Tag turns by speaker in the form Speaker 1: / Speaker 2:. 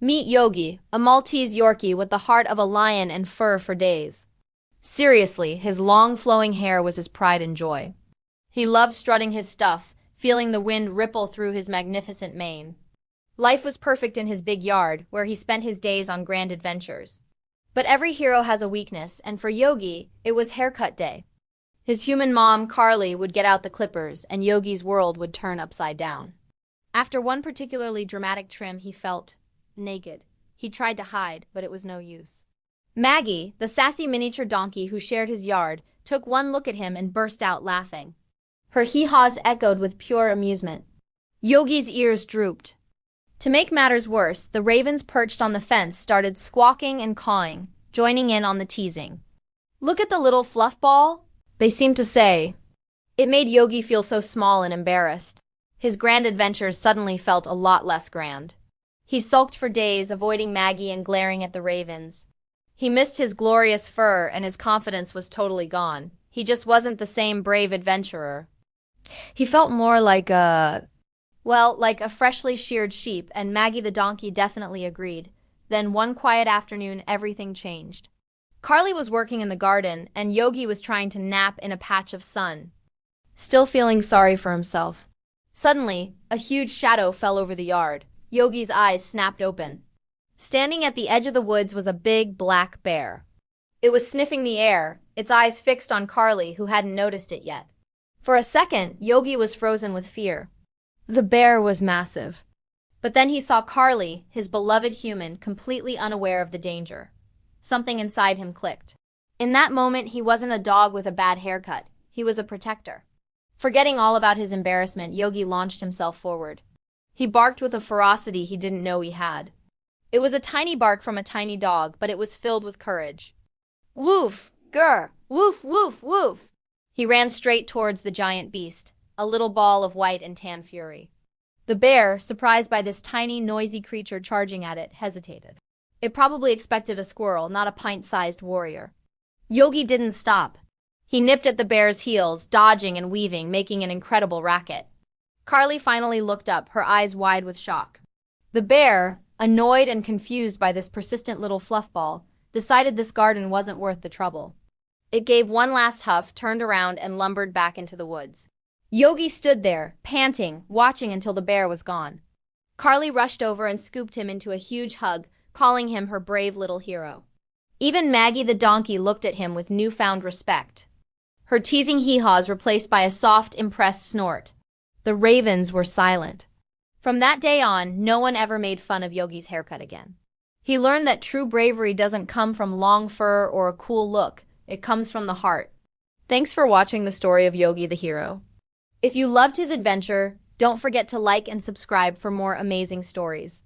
Speaker 1: Meet Yogi, a Maltese Yorkie with the heart of a lion and fur for days. Seriously, his long flowing hair was his pride and joy. He loved strutting his stuff, feeling the wind ripple through his magnificent mane. Life was perfect in his big yard, where he spent his days on grand adventures. But every hero has a weakness, and for Yogi, it was haircut day. His human mom, Carly, would get out the clippers, and Yogi's world would turn upside down. After one particularly dramatic trim, he felt naked. He tried to hide, but it was no use. Maggie, the sassy miniature donkey who shared his yard, took one look at him and burst out laughing. Her hee-haws echoed with pure amusement. Yogi's ears drooped. To make matters worse, the ravens perched on the fence started squawking and cawing, joining in on the teasing. "Look at the little fluff ball," they seemed to say. It made Yogi feel so small and embarrassed. His grand adventures suddenly felt a lot less grand. He sulked for days, avoiding Maggie and glaring at the ravens. He missed his glorious fur, and his confidence was totally gone. He just wasn't the same brave adventurer. He felt more like like a freshly sheared sheep, and Maggie the donkey definitely agreed. Then one quiet afternoon, everything changed. Carly was working in the garden, and Yogi was trying to nap in a patch of sun, still feeling sorry for himself. Suddenly, a huge shadow fell over the yard. Yogi's eyes snapped open. Standing at the edge of the woods was a big, black bear. It was sniffing the air, its eyes fixed on Carly, who hadn't noticed it yet. For a second, Yogi was frozen with fear. The bear was massive. But then he saw Carly, his beloved human, completely unaware of the danger. Something inside him clicked. In that moment, he wasn't a dog with a bad haircut. He was a protector. Forgetting all about his embarrassment, Yogi launched himself forward. He barked with a ferocity he didn't know he had. It was a tiny bark from a tiny dog, but it was filled with courage. "Woof! Grr! Woof, woof, woof!" He ran straight towards the giant beast, a little ball of white and tan fury. The bear, surprised by this tiny, noisy creature charging at it, hesitated. It probably expected a squirrel, not a pint-sized warrior. Yogi didn't stop. He nipped at the bear's heels, dodging and weaving, making an incredible racket. Carly finally looked up, her eyes wide with shock. The bear, annoyed and confused by this persistent little fluffball, decided this garden wasn't worth the trouble. It gave one last huff, turned around, and lumbered back into the woods. Yogi stood there, panting, watching until the bear was gone. Carly rushed over and scooped him into a huge hug, calling him her brave little hero. Even Maggie the donkey looked at him with newfound respect. Her teasing hee-haws replaced by a soft, impressed snort. The ravens were silent. From that day on, no one ever made fun of Yogi's haircut again. He learned that true bravery doesn't come from long fur or a cool look. It comes from the heart. Thanks for watching the story of Yogi the Hero. If you loved his adventure, don't forget to like and subscribe for more amazing stories.